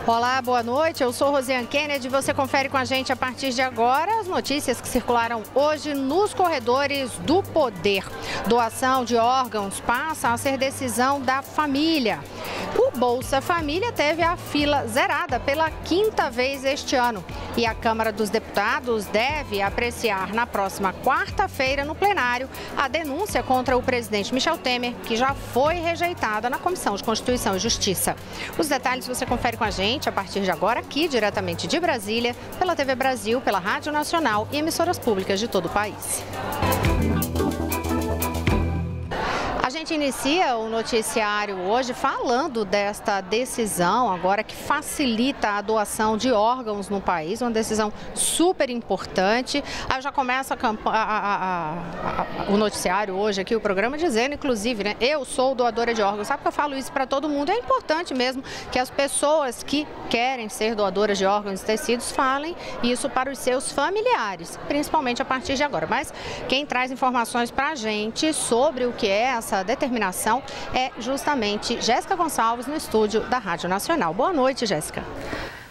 Olá, boa noite. Eu sou Rosiane Kennedy. Você confere com a gente a partir de agora as notícias que circularam hoje nos corredores do poder. Doação de órgãos passa a ser decisão da família. O Bolsa Família teve a fila zerada pela quinta vez este ano. E a Câmara dos Deputados deve apreciar na próxima quarta-feira no plenário a denúncia contra o presidente Michel Temer, que já foi rejeitada na Comissão de Constituição e Justiça. Os detalhes você confere com a gente a partir de agora, aqui diretamente de Brasília, pela TV Brasil, pela Rádio Nacional e emissoras públicas de todo o país. A gente inicia o noticiário hoje falando desta decisão agora que facilita a doação de órgãos no país, uma decisão super importante. Aí já começa o noticiário hoje aqui, o programa dizendo, inclusive, né, eu sou doadora de órgãos. Sabe que eu falo isso para todo mundo? É importante mesmo que as pessoas que querem ser doadoras de órgãos e tecidos falem isso para os seus familiares, principalmente a partir de agora. Mas quem traz informações para a gente sobre o que é essa determinação é justamente Jéssica Gonçalves, no estúdio da Rádio Nacional. Boa noite, Jéssica.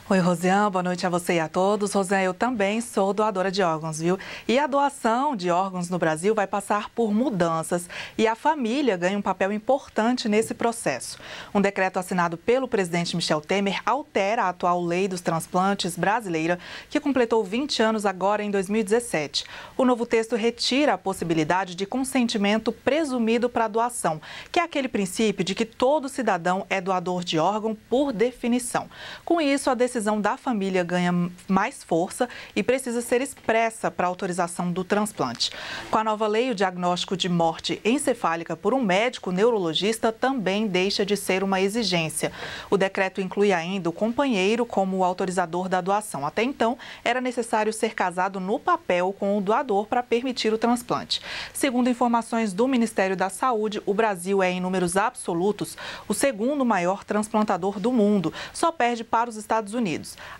Oi, Rosiane, boa noite a você e a todos. Rosiane, eu também sou doadora de órgãos, viu? E a doação de órgãos no Brasil vai passar por mudanças e a família ganha um papel importante nesse processo. Um decreto assinado pelo presidente Michel Temer altera a atual lei dos transplantes brasileira, que completou 20 anos agora em 2017. O novo texto retira a possibilidade de consentimento presumido para a doação, que é aquele princípio de que todo cidadão é doador de órgão por definição. Com isso, a decisão da família ganha mais força e precisa ser expressa para a autorização do transplante. Com a nova lei, o diagnóstico de morte encefálica por um médico neurologista também deixa de ser uma exigência. O decreto inclui ainda o companheiro como o autorizador da doação. Até então, era necessário ser casado no papel com o doador para permitir o transplante. Segundo informações do Ministério da Saúde, o Brasil é, em números absolutos, o segundo maior transplantador do mundo. Só perde para os Estados Unidos.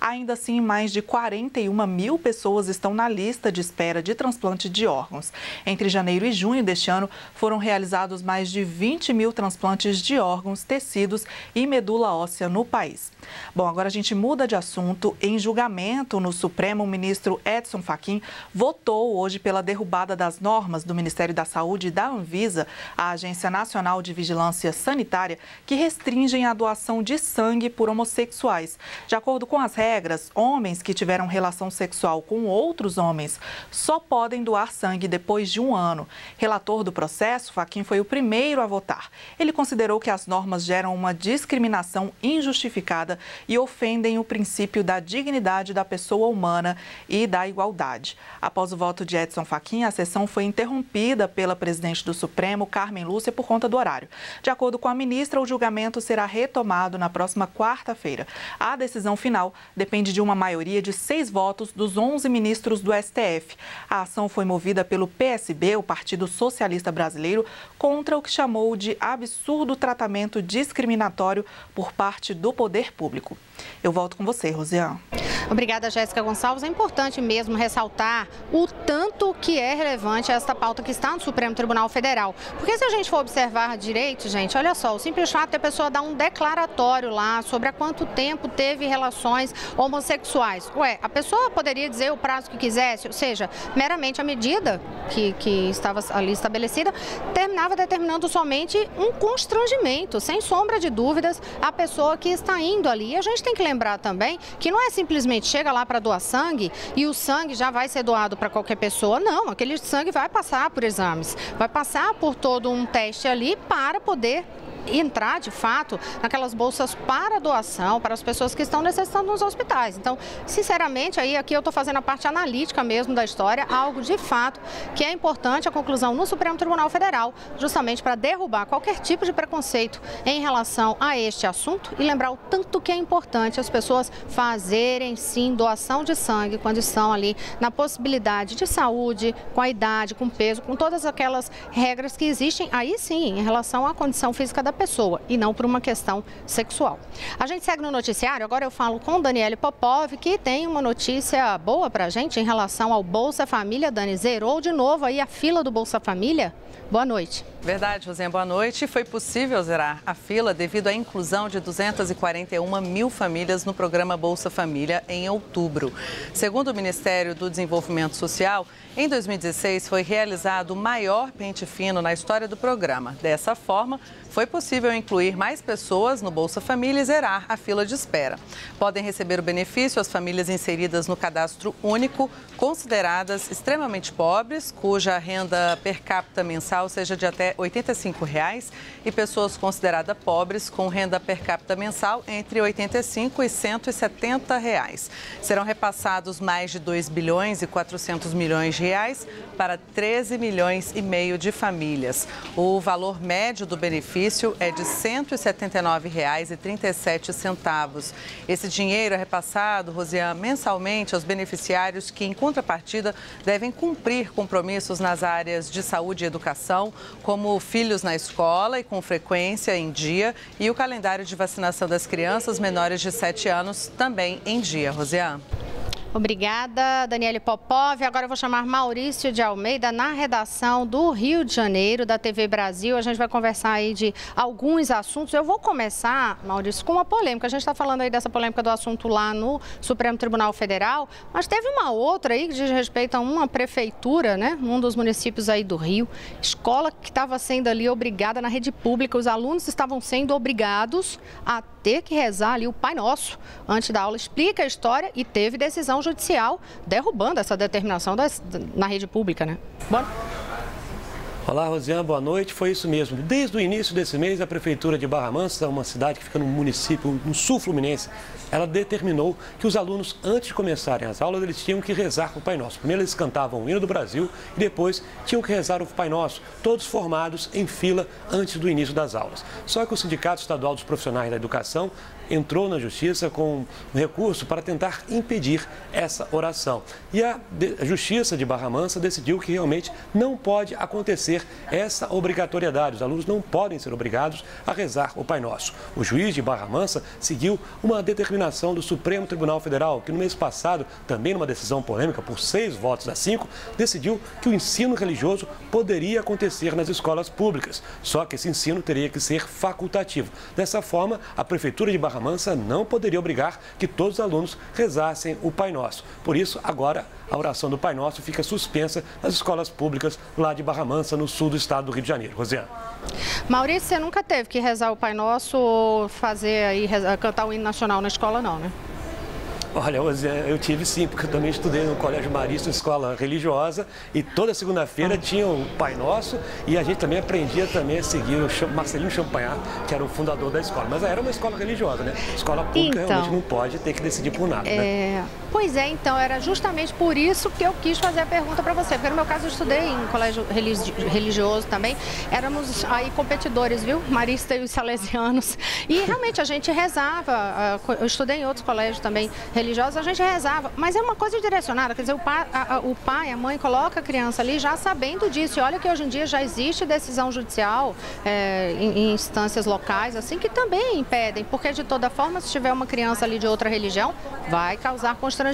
Ainda assim, mais de 41 mil pessoas estão na lista de espera de transplante de órgãos. Entre janeiro e junho deste ano, foram realizados mais de 20 mil transplantes de órgãos, tecidos e medula óssea no país. Bom, agora a gente muda de assunto. Em julgamento no Supremo, o ministro Edson Fachin votou hoje pela derrubada das normas do Ministério da Saúde e da Anvisa, a Agência Nacional de Vigilância Sanitária, que restringem a doação de sangue por homossexuais. De acordo com as regras, homens que tiveram relação sexual com outros homens só podem doar sangue depois de um ano. Relator do processo, Fachin foi o primeiro a votar. Ele considerou que as normas geram uma discriminação injustificada e ofendem o princípio da dignidade da pessoa humana e da igualdade. Após o voto de Edson Fachin, a sessão foi interrompida pela presidente do Supremo, Carmen Lúcia, por conta do horário. De acordo com a ministra, o julgamento será retomado na próxima quarta-feira. A decisão final depende de uma maioria de 6 votos dos 11 ministros do STF. A ação foi movida pelo PSB, o Partido Socialista Brasileiro, contra o que chamou de absurdo tratamento discriminatório por parte do poder público. Eu volto com você, Rosiane. Obrigada, Jéssica Gonçalves. É importante mesmo ressaltar o tanto que é relevante esta pauta que está no Supremo Tribunal Federal. Porque se a gente for observar direito, gente, olha só, o simples fato de a pessoa dar um declaratório lá sobre há quanto tempo teve relações homossexuais. Ué, a pessoa poderia dizer o prazo que quisesse, ou seja, meramente a medida que estava ali estabelecida terminava determinando somente um constrangimento, sem sombra de dúvidas, a pessoa que está indo ali. E a gente tem que lembrar também que não é simplesmente chega lá para doar sangue e o sangue já vai ser doado para qualquer pessoa. Não, aquele sangue vai passar por exames, vai passar por todo um teste ali para poder entrar, de fato, naquelas bolsas para doação para as pessoas que estão necessitando nos hospitais. Então, sinceramente, aqui eu estou fazendo a parte analítica mesmo da história, algo de fato que é importante a conclusão no Supremo Tribunal Federal, justamente para derrubar qualquer tipo de preconceito em relação a este assunto e lembrar o tanto que é importante as pessoas fazerem, sim, doação de sangue quando estão ali na possibilidade de saúde, com a idade, com peso, com todas aquelas regras que existem, aí sim, em relação à condição física da pessoa e não por uma questão sexual. A gente segue no noticiário, agora eu falo com Daniele Popov, que tem uma notícia boa pra gente em relação ao Bolsa Família. Dani, zerou de novo aí a fila do Bolsa Família? Boa noite. Verdade, Rosinha, boa noite. Foi possível zerar a fila devido à inclusão de 241 mil famílias no programa Bolsa Família em outubro. Segundo o Ministério do Desenvolvimento Social, em 2016 foi realizado o maior pente fino na história do programa. Dessa forma, foi possível incluir mais pessoas no Bolsa Família e zerar a fila de espera. Podem receber o benefício as famílias inseridas no cadastro único, consideradas extremamente pobres, cuja renda per capita mensal seja de até R$ 85 e pessoas consideradas pobres com renda per capita mensal entre R$ 85 e R$ 170. Serão repassados mais de 2 bilhões e 400 milhões de reais para 13 milhões e meio de famílias. O valor médio do benefício é de R$ 179,37. Esse dinheiro é repassado, Rosiane, mensalmente aos beneficiários que, em contrapartida, devem cumprir compromissos nas áreas de saúde e educação, como filhos na escola e com frequência em dia, e o calendário de vacinação das crianças menores de 7 anos também em dia. Rosiane. Obrigada, Daniele Popov. Agora eu vou chamar Maurício de Almeida na redação do Rio de Janeiro, da TV Brasil. A gente vai conversar aí de alguns assuntos. Eu vou começar, Maurício, com uma polêmica. A gente está falando aí dessa polêmica do assunto lá no Supremo Tribunal Federal, mas teve uma outra aí que diz respeito a uma prefeitura, né? Um dos municípios aí do Rio. Escola que estava sendo ali obrigada na rede pública. Os alunos estavam sendo obrigados a ter que rezar ali o Pai Nosso antes da aula. Explica a história e teve decisão judicial derrubando essa determinação na rede pública, né? Bora. Olá, Rosiane, boa noite. Foi isso mesmo. Desde o início desse mês, a Prefeitura de Barra Mansa, uma cidade que fica no município, no sul fluminense, ela determinou que os alunos, antes de começarem as aulas, eles tinham que rezar o Pai Nosso. Primeiro eles cantavam o hino do Brasil e depois tinham que rezar o Pai Nosso, todos formados em fila antes do início das aulas. Só que o Sindicato Estadual dos Profissionais da Educação entrou na Justiça com um recurso para tentar impedir essa oração. E a Justiça de Barra Mansa decidiu que realmente não pode acontecer essa obrigatoriedade. Os alunos não podem ser obrigados a rezar o Pai Nosso. O juiz de Barra Mansa seguiu uma determinação do Supremo Tribunal Federal, que no mês passado, também numa decisão polêmica, por 6 votos a 5, decidiu que o ensino religioso poderia acontecer nas escolas públicas. Só que esse ensino teria que ser facultativo. Dessa forma, a Prefeitura de Barra Mansa não poderia obrigar que todos os alunos rezassem o Pai Nosso. Por isso, agora, a oração do Pai Nosso fica suspensa nas escolas públicas lá de Barra Mansa, no sul do estado do Rio de Janeiro. Rosiane. Maurício, você nunca teve que rezar o Pai Nosso ou fazer aí, cantar o hino nacional na escola, não, né? Olha, eu tive sim, porque eu também estudei no Colégio Marista, escola religiosa, e toda segunda-feira tinha o Pai Nosso e a gente também aprendia também a seguir o Marcelino Champagnat, que era o fundador da escola. Mas era uma escola religiosa, né? Escola pública realmente não pode ter que decidir por nada, né? Pois é, então, era justamente por isso que eu quis fazer a pergunta para você, porque no meu caso eu estudei em colégio religioso também, éramos aí competidores, viu? Marista e os salesianos, e realmente a gente rezava, eu estudei em outros colégios também religiosos, a gente rezava, mas é uma coisa direcionada, quer dizer, o pai, a mãe coloca a criança ali já sabendo disso, e olha que hoje em dia já existe decisão judicial em instâncias locais, assim, que também impedem, porque de toda forma, se tiver uma criança ali de outra religião, vai causar constrangimento.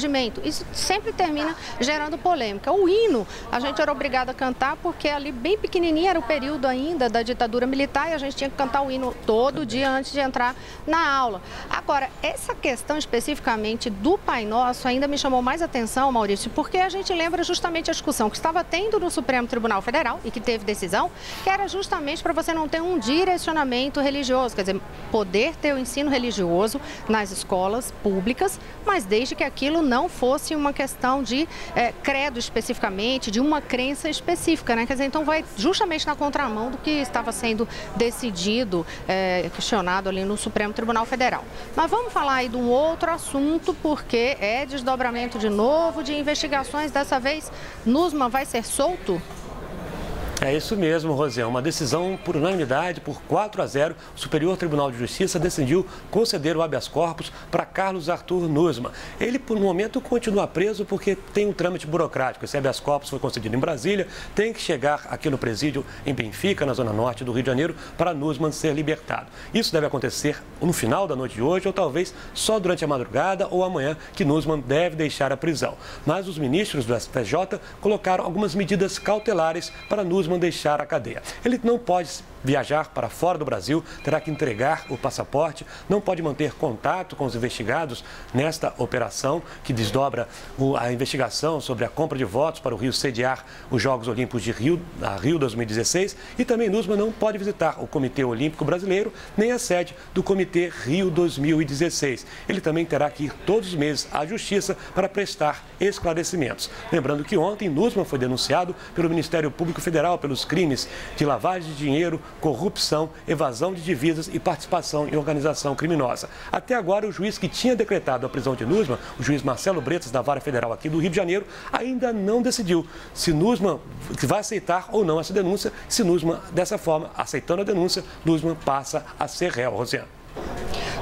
Isso sempre termina gerando polêmica. O hino, a gente era obrigado a cantar porque ali bem pequenininho era o período ainda da ditadura militar e a gente tinha que cantar o hino todo dia antes de entrar na aula. Agora, essa questão especificamente do Pai Nosso ainda me chamou mais atenção, Maurício, porque a gente lembra justamente a discussão que estava tendo no Supremo Tribunal Federal e que teve decisão, que era justamente para você não ter um direcionamento religioso, quer dizer, poder ter o ensino religioso nas escolas públicas, mas desde que aquilo não fosse uma questão de credo especificamente, de uma crença específica, né? Quer dizer, então vai justamente na contramão do que estava sendo decidido, questionado ali no Supremo Tribunal Federal. Mas vamos falar aí de um outro assunto, porque é desdobramento de novo de investigações, dessa vez Nussmann vai ser solto? É isso mesmo, Rosiane. Uma decisão por unanimidade, por 4-0, o Superior Tribunal de Justiça decidiu conceder o habeas corpus para Carlos Arthur Nussmann. Ele, por um momento, continua preso porque tem um trâmite burocrático. Esse habeas corpus foi concedido em Brasília, tem que chegar aqui no presídio em Benfica, na zona norte do Rio de Janeiro, para Nussmann ser libertado. Isso deve acontecer no final da noite de hoje ou talvez só durante a madrugada ou amanhã, que Nussmann deve deixar a prisão. Mas os ministros do STJ colocaram algumas medidas cautelares para Nussmann deixar a cadeia. Ele não pode viajar para fora do Brasil, terá que entregar o passaporte, não pode manter contato com os investigados nesta operação que desdobra a investigação sobre a compra de votos para o Rio sediar os Jogos Olímpicos de Rio 2016, e também Nussmann não pode visitar o Comitê Olímpico Brasileiro nem a sede do Comitê Rio 2016. Ele também terá que ir todos os meses à Justiça para prestar esclarecimentos. Lembrando que ontem Nussmann foi denunciado pelo Ministério Público Federal pelos crimes de lavagem de dinheiro, corrupção, evasão de divisas e participação em organização criminosa. Até agora, o juiz que tinha decretado a prisão de Nussmann, o juiz Marcelo Bretas, da Vara Federal aqui do Rio de Janeiro, ainda não decidiu se Nussmann vai aceitar ou não essa denúncia. Se Nussmann, dessa forma, aceitando a denúncia, Nussmann passa a ser réu, Rosiane.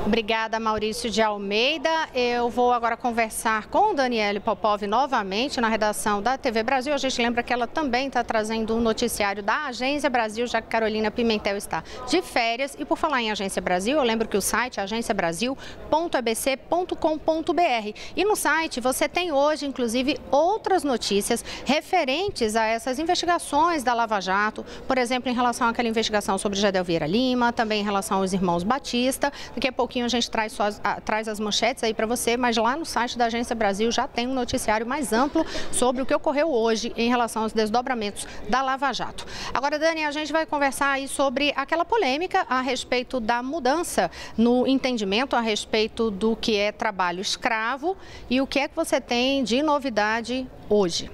Obrigada, Maurício de Almeida. Eu vou agora conversar com Daniele Popov novamente na redação da TV Brasil. A gente lembra que ela também está trazendo um noticiário da Agência Brasil, já que Carolina Pimentel está de férias. E por falar em Agência Brasil, eu lembro que o site é agenciabrasil.abc.com.br. E no site você tem hoje, inclusive, outras notícias referentes a essas investigações da Lava Jato. Por exemplo, em relação àquela investigação sobre Gedel Vieira Lima, também em relação aos irmãos Batista. Daqui a pouquinho a gente traz as manchetes aí para você, mas lá no site da Agência Brasil já tem um noticiário mais amplo sobre o que ocorreu hoje em relação aos desdobramentos da Lava Jato. Agora, Dani, a gente vai conversar aí sobre aquela polêmica a respeito da mudança no entendimento a respeito do que é trabalho escravo e o que é que você tem de novidade hoje.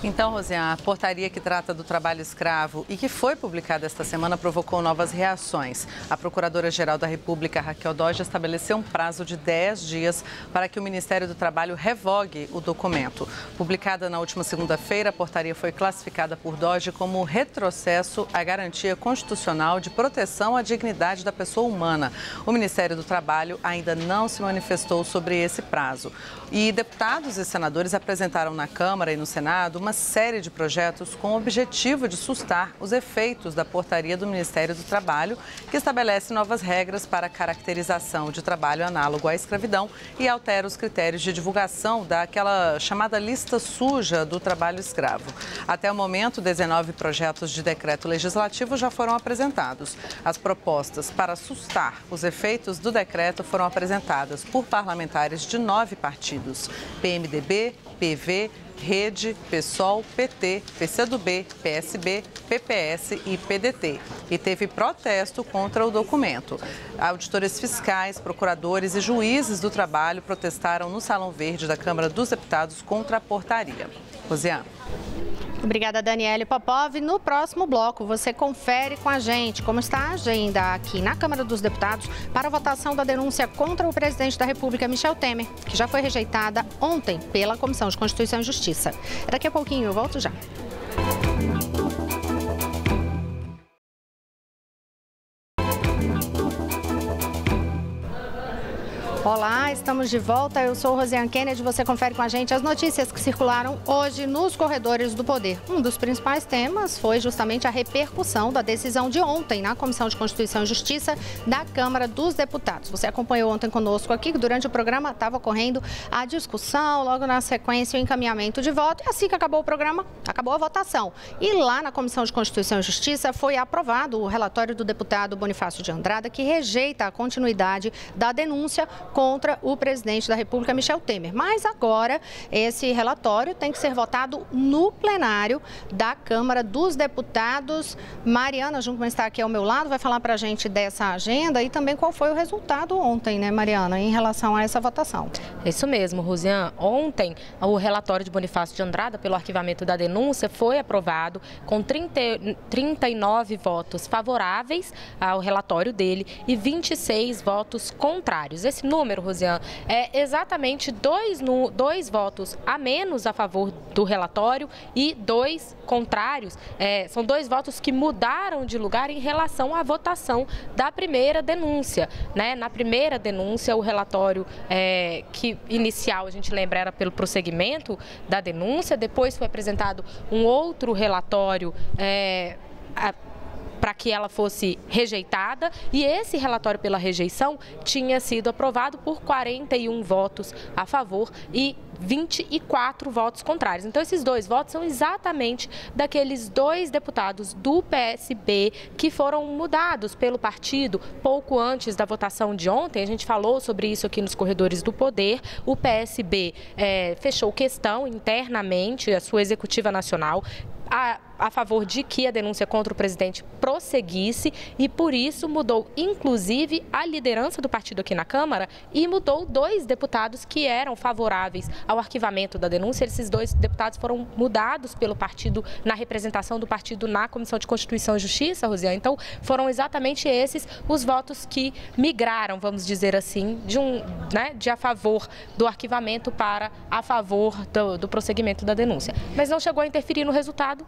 Então, Rosiane, a portaria que trata do trabalho escravo e que foi publicada esta semana provocou novas reações. A Procuradora-Geral da República, Raquel Dodge, estabeleceu um prazo de 10 dias para que o Ministério do Trabalho revogue o documento. Publicada na última segunda-feira, a portaria foi classificada por Dodge como retrocesso à garantia constitucional de proteção à dignidade da pessoa humana. O Ministério do Trabalho ainda não se manifestou sobre esse prazo. E deputados e senadores apresentaram na Câmara e no Senado uma série de projetos com o objetivo de sustar os efeitos da portaria do Ministério do Trabalho, que estabelece novas regras para a caracterização de trabalho análogo à escravidão e altera os critérios de divulgação daquela chamada lista suja do trabalho escravo. Até o momento, 19 projetos de decreto legislativo já foram apresentados. As propostas para sustar os efeitos do decreto foram apresentadas por parlamentares de 9 partidos: PMDB, PV, Rede, PSOL, PT, PCdoB, PSB, PPS e PDT. E teve protesto contra o documento. Auditores fiscais, procuradores e juízes do trabalho protestaram no Salão Verde da Câmara dos Deputados contra a portaria. Rosiane. Obrigada, Daniele Popov. No próximo bloco, você confere com a gente como está a agenda aqui na Câmara dos Deputados para a votação da denúncia contra o presidente da República, Michel Temer, que já foi rejeitada ontem pela Comissão de Constituição e Justiça. Daqui a pouquinho eu volto já. Olá, estamos de volta. Eu sou Rosiane Kennedy. Você confere com a gente as notícias que circularam hoje nos corredores do poder. Um dos principais temas foi justamente a repercussão da decisão de ontem na Comissão de Constituição e Justiça da Câmara dos Deputados. Você acompanhou ontem conosco aqui, que durante o programa estava ocorrendo a discussão, logo na sequência o encaminhamento de voto. E assim que acabou o programa, acabou a votação. E lá na Comissão de Constituição e Justiça foi aprovado o relatório do deputado Bonifácio de Andrada, que rejeita a continuidade da denúncia contra o presidente da República, Michel Temer. Mas agora esse relatório tem que ser votado no plenário da Câmara dos Deputados. Mariana Junkman está aqui ao meu lado, vai falar para a gente dessa agenda e também qual foi o resultado ontem, né, Mariana, em relação a essa votação. Isso mesmo, Rosiane. Ontem, o relatório de Bonifácio de Andrada pelo arquivamento da denúncia foi aprovado com 39 votos favoráveis ao relatório dele e 26 votos contrários. Esse número, Rosiane, é exatamente dois votos a menos a favor do relatório e 2 contrários. São 2 votos que mudaram de lugar em relação à votação da primeira denúncia, né? Na primeira denúncia, o relatório que inicial, a gente lembra, era pelo prosseguimento da denúncia, depois foi apresentado um outro relatório para que ela fosse rejeitada, e esse relatório pela rejeição tinha sido aprovado por 41 votos a favor e 24 votos contrários. Então, esses 2 votos são exatamente daqueles 2 deputados do PSB que foram mudados pelo partido pouco antes da votação de ontem. A gente falou sobre isso aqui nos corredores do poder. O PSB fechou questão internamente, a sua executiva nacional, a favor de que a denúncia contra o presidente prosseguisse, e por isso mudou inclusive a liderança do partido aqui na Câmara e mudou 2 deputados que eram favoráveis ao arquivamento da denúncia. Esses 2 deputados foram mudados pelo partido, na representação do partido na Comissão de Constituição e Justiça, Rosiane. Então, foram exatamente esses os votos que migraram, vamos dizer assim, de a favor do arquivamento para a favor do prosseguimento da denúncia. Mas não chegou a interferir no resultado.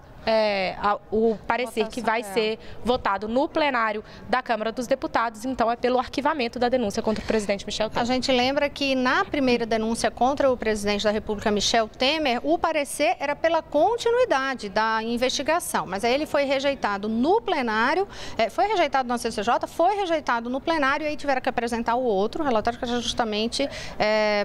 O parecer que vai ser votado no plenário da Câmara dos Deputados, então, é pelo arquivamento da denúncia contra o presidente Michel Temer. A gente lembra que na primeira denúncia contra o presidente da República, Michel Temer, o parecer era pela continuidade da investigação, mas aí ele foi rejeitado no plenário, foi rejeitado na CCJ, foi rejeitado no plenário, e aí tiveram que apresentar o outro relatório, que era justamente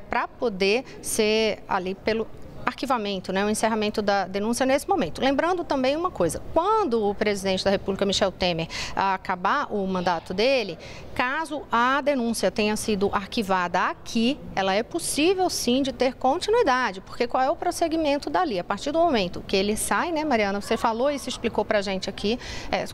para poder ser ali pelo arquivamento, né, o encerramento da denúncia nesse momento. Lembrando também uma coisa, quando o presidente da República, Michel Temer, acabar o mandato dele, caso a denúncia tenha sido arquivada aqui, ela é possível sim de ter continuidade, porque qual é o prosseguimento dali? A partir do momento que ele sai, né, Mariana, você falou e se explicou pra gente aqui,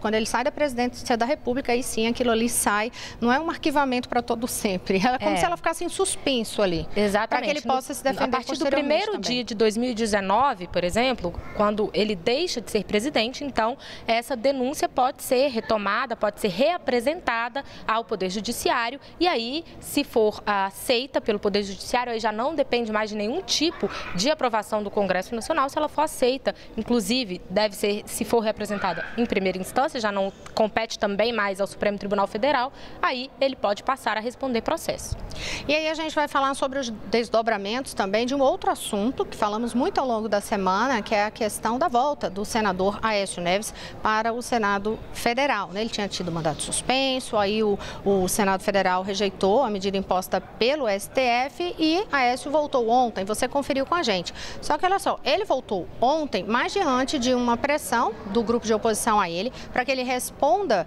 quando ele sai da presidência da República, aí sim aquilo ali sai, não é um arquivamento para todo sempre, é como se ela ficasse em suspenso ali. Exatamente. Para que ele possa se defender. A partir do primeiro dia de 2019, por exemplo, quando ele deixa de ser presidente, então essa denúncia pode ser retomada, pode ser reapresentada ao Poder Judiciário, e aí, se for aceita pelo Poder Judiciário, aí já não depende mais de nenhum tipo de aprovação do Congresso Nacional. Se ela for aceita, inclusive, deve ser, se for reapresentada em primeira instância, já não compete também mais ao Supremo Tribunal Federal, aí ele pode passar a responder processo. E aí a gente vai falar sobre os desdobramentos também de um outro assunto que falamos muito ao longo da semana, que é a questão da volta do senador Aécio Neves para o Senado Federal. Ele tinha tido mandato suspenso, aí o Senado Federal rejeitou a medida imposta pelo STF e Aécio voltou ontem. Você conferiu com a gente. Só que olha só, ele voltou ontem, mas diante de uma pressão do grupo de oposição a ele, para que ele responda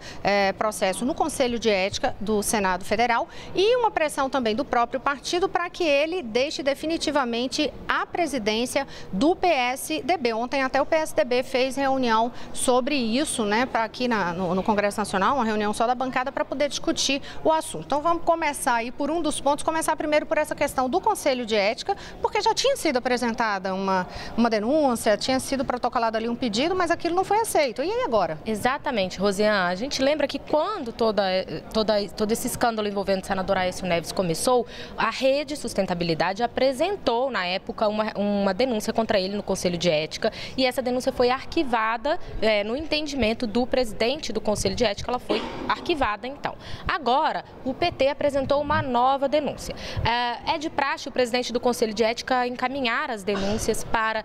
processo no Conselho de Ética do Senado Federal, e uma pressão também do próprio partido para que ele deixe definitivamente a presidência do PSDB. Ontem até o PSDB fez reunião sobre isso, né, para aqui no Congresso Nacional, uma reunião só da bancada para poder discutir o assunto. Então vamos começar aí por um dos pontos, começar primeiro por essa questão do Conselho de Ética, porque já tinha sido apresentada uma denúncia, tinha sido protocolado ali um pedido, mas aquilo não foi aceito. E aí agora? Exatamente, Rosiane. A gente lembra que quando todo esse escândalo envolvendo o senador Aécio Neves começou, a Rede Sustentabilidade apresentou, na época, uma denúncia contra ele no Conselho de Ética, e essa denúncia foi arquivada no entendimento do presidente do Conselho de Ética, ela foi arquivada então. Agora, o PT apresentou uma nova denúncia. É de praxe o presidente do Conselho de Ética encaminhar as denúncias para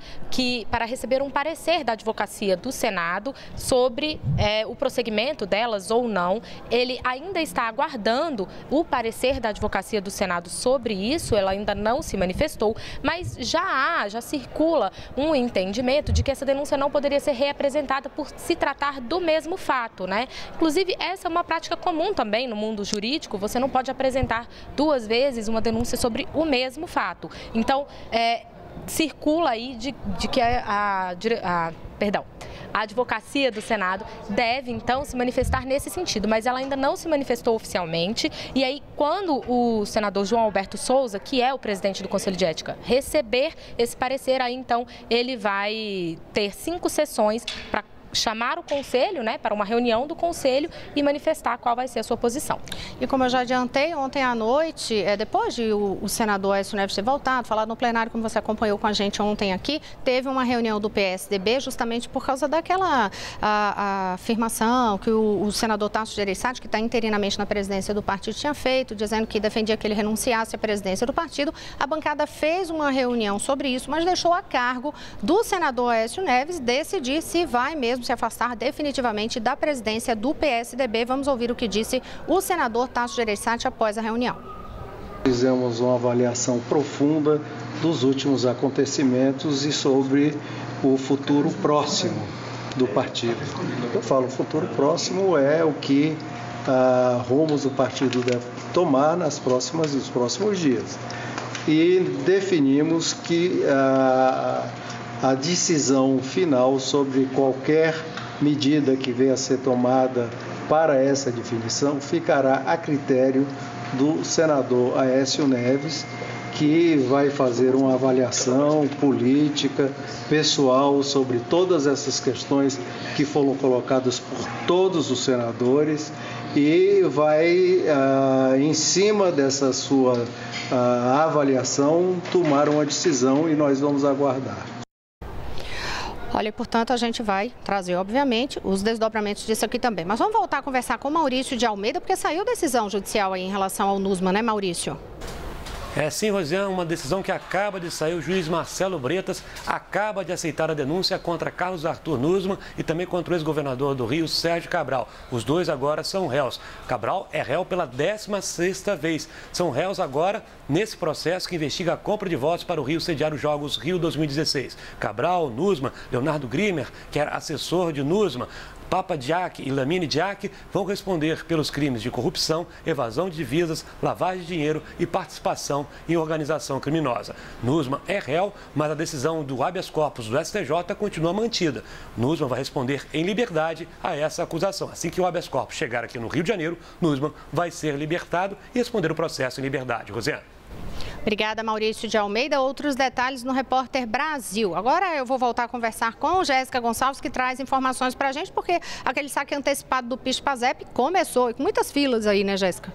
receber um parecer da advocacia do Senado sobre o prosseguimento delas ou não. Ele ainda está aguardando o parecer da advocacia do Senado sobre isso, ela ainda não se manifestou, mas já circula um entendimento de que essa denúncia não poderia ser reapresentada por se tratar do mesmo fato, né? Inclusive, essa é uma prática comum também no mundo jurídico, você não pode apresentar 2 vezes uma denúncia sobre o mesmo fato. Então, circula aí de que a advocacia do Senado deve, então, se manifestar nesse sentido, mas ela ainda não se manifestou oficialmente. E aí, quando o senador João Alberto Souza, que é o presidente do Conselho de Ética, receber esse parecer, aí, então, ele vai ter 5 sessões para chamar o conselho, né, para uma reunião do conselho e manifestar qual vai ser a sua posição. E como eu já adiantei, ontem à noite, depois de o senador Aécio Neves ter voltado, falado no plenário, como você acompanhou com a gente ontem aqui, teve uma reunião do PSDB justamente por causa daquela afirmação que o senador Tasso Gereissati, que está interinamente na presidência do partido, tinha feito, dizendo que defendia que ele renunciasse à presidência do partido. A bancada fez uma reunião sobre isso, mas deixou a cargo do senador Aécio Neves decidir se vai mesmo se afastar definitivamente da presidência do PSDB. Vamos ouvir o que disse o senador Tasso Gereissati após a reunião. Fizemos uma avaliação profunda dos últimos acontecimentos e sobre o futuro próximo do partido. Eu falo futuro próximo é o que rumos o partido deve tomar nos próximos dias. E definimos que a decisão final sobre qualquer medida que venha a ser tomada para essa definição ficará a critério do senador Aécio Neves, que vai fazer uma avaliação política, pessoal, sobre todas essas questões que foram colocadas por todos os senadores e vai, em cima dessa sua avaliação, tomar uma decisão e nós vamos aguardar. Olha, portanto, a gente vai trazer, obviamente, os desdobramentos disso aqui também. Mas vamos voltar a conversar com o Maurício de Almeida, porque saiu decisão judicial aí em relação ao Nussmann, né, Maurício? Sim, Rosiane, uma decisão que acaba de sair. O juiz Marcelo Bretas acaba de aceitar a denúncia contra Carlos Arthur Nussmann e também contra o ex-governador do Rio, Sérgio Cabral. Os dois agora são réus. Cabral é réu pela 16ª vez. São réus agora nesse processo que investiga a compra de votos para o Rio sediar os Jogos Rio 2016. Cabral, Nussmann, Leonardo Grimmer, que era assessor de Nussmann, Papa Diak e Lamine Diak vão responder pelos crimes de corrupção, evasão de divisas, lavagem de dinheiro e participação em organização criminosa. Nussmann é réu, mas a decisão do habeas corpus do STJ continua mantida. Nussmann vai responder em liberdade a essa acusação. Assim que o habeas corpus chegar aqui no Rio de Janeiro, Nussmann vai ser libertado e responder o processo em liberdade. Rosiane. Obrigada, Maurício de Almeida. Outros detalhes no Repórter Brasil. Agora eu vou voltar a conversar com Jéssica Gonçalves, que traz informações para a gente, porque aquele saque antecipado do PIS/PASEP começou, e com muitas filas aí, né, Jéssica?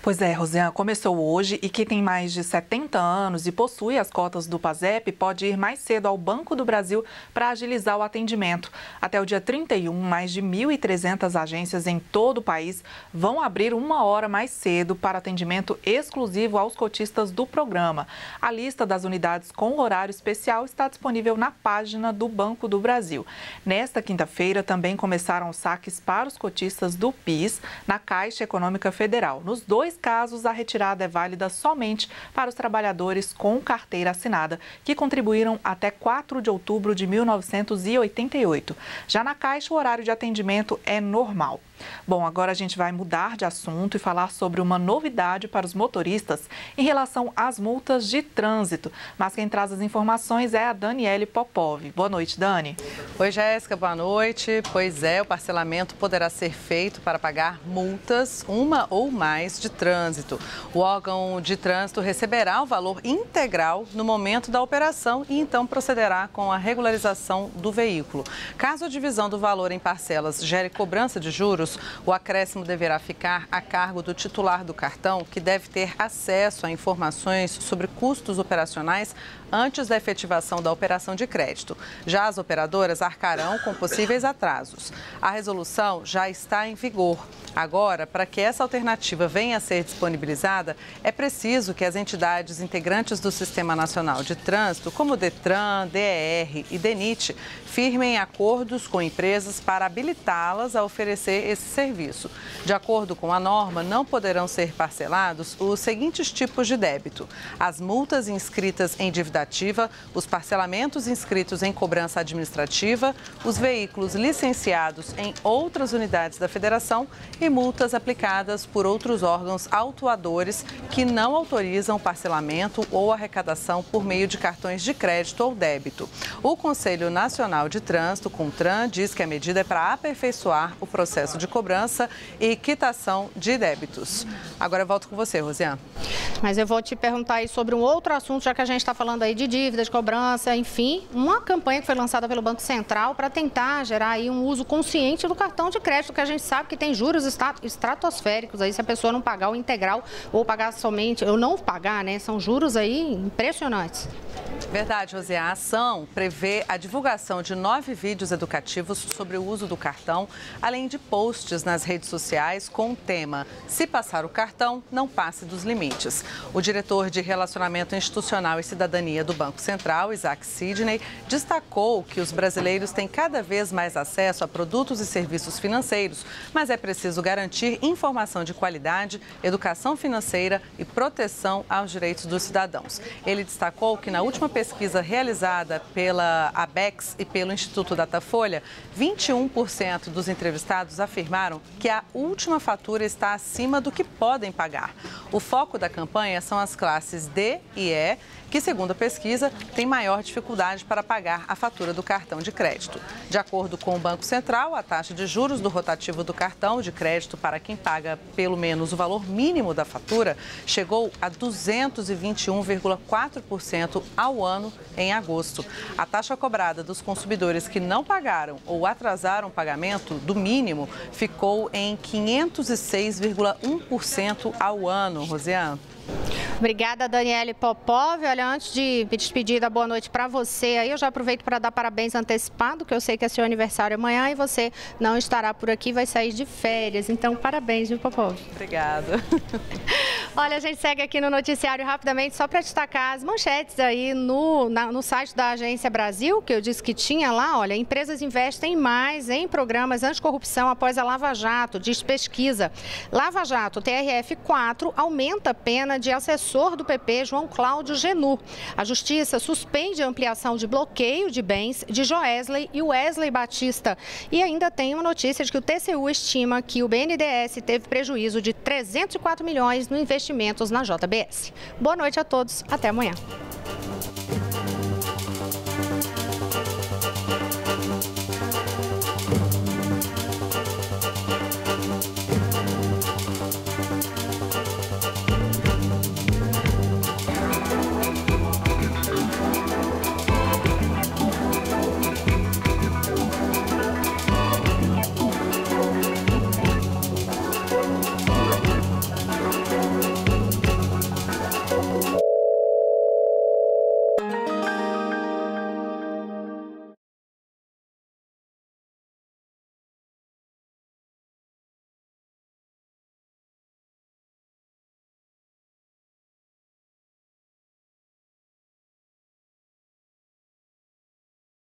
Pois é, Rosiane, começou hoje e quem tem mais de 70 anos e possui as cotas do PASEP pode ir mais cedo ao Banco do Brasil para agilizar o atendimento. Até o dia 31, mais de 1.300 agências em todo o país vão abrir 1 hora mais cedo para atendimento exclusivo aos cotistas do programa. A lista das unidades com horário especial está disponível na página do Banco do Brasil. Nesta quinta-feira também começaram os saques para os cotistas do PIS na Caixa Econômica Federal. Nos dois casos, a retirada é válida somente para os trabalhadores com carteira assinada, que contribuíram até 4 de outubro de 1988. Já na Caixa, o horário de atendimento é normal. Bom, agora a gente vai mudar de assunto e falar sobre uma novidade para os motoristas em relação às multas de trânsito. Mas quem traz as informações é a Daniele Popov. Boa noite, Dani. Oi, Jéssica, boa noite. Pois é, o parcelamento poderá ser feito para pagar multas, uma ou mais, de trânsito. O órgão de trânsito receberá o valor integral no momento da operação e então procederá com a regularização do veículo. Caso a divisão do valor em parcelas gere cobrança de juros, o acréscimo deverá ficar a cargo do titular do cartão, que deve ter acesso a informações sobre custos operacionais antes da efetivação da operação de crédito. Já as operadoras arcarão com possíveis atrasos. A resolução já está em vigor. Agora, para que essa alternativa venha a ser disponibilizada, é preciso que as entidades integrantes do Sistema Nacional de Trânsito, como DETRAN, DER e DENIT, firmem acordos com empresas para habilitá-las a oferecer esse serviço. De acordo com a norma, não poderão ser parcelados os seguintes tipos de débito: as multas inscritas em dívida ativa, os parcelamentos inscritos em cobrança administrativa, os veículos licenciados em outras unidades da federação e multas aplicadas por outros órgãos autuadores que não autorizam parcelamento ou arrecadação por meio de cartões de crédito ou débito. O Conselho Nacional de Trânsito, CONTRAN, diz que a medida é para aperfeiçoar o processo de cobrança e quitação de débitos. Agora eu volto com você, Rosiane. Mas eu vou te perguntar aí sobre um outro assunto, já que a gente está falando aí aí de dívida, de cobrança, enfim, uma campanha que foi lançada pelo Banco Central para tentar gerar aí um uso consciente do cartão de crédito, que a gente sabe que tem juros estratosféricos aí se a pessoa não pagar o integral ou pagar somente, ou não pagar, né? São juros aí impressionantes. Verdade, José. A ação prevê a divulgação de 9 vídeos educativos sobre o uso do cartão, além de posts nas redes sociais com o tema "Se passar o cartão, não passe dos limites". O diretor de Relacionamento Institucional e Cidadania do Banco Central, Isaac Sidney, destacou que os brasileiros têm cada vez mais acesso a produtos e serviços financeiros, mas é preciso garantir informação de qualidade, educação financeira e proteção aos direitos dos cidadãos. Ele destacou que na última pesquisa realizada pela Abex e pelo Instituto Datafolha, 21% dos entrevistados afirmaram que a última fatura está acima do que podem pagar. O foco da campanha são as classes D e E, que, segundo a pesquisa, têm maior dificuldade para pagar a fatura do cartão de crédito. De acordo com o Banco Central, a taxa de juros do rotativo do cartão de crédito para quem paga pelo menos o valor mínimo da fatura chegou a 221,4% ao ano em agosto. A taxa cobrada dos consumidores que não pagaram ou atrasaram o pagamento do mínimo ficou em 506,1% ao ano, Rosiane. Obrigada, Daniele Popov. Olha, antes de me despedir da boa noite para você, aí eu já aproveito para dar parabéns antecipado, que eu sei que é seu aniversário amanhã e você não estará por aqui, vai sair de férias. Então, parabéns, viu, Popov? Obrigada. Olha, a gente segue aqui no noticiário rapidamente, só para destacar as manchetes aí no site da Agência Brasil, que eu disse que tinha lá. Olha, empresas investem mais em programas anticorrupção após a Lava Jato, diz pesquisa. Lava Jato, TRF4, aumenta a pena de assessor do PP, João Cláudio Genu. A Justiça suspende a ampliação de bloqueio de bens de Joesley e Wesley Batista. E ainda tem uma notícia de que o TCU estima que o BNDES teve prejuízo de 304 milhões no investimentos na JBS. Boa noite a todos, até amanhã.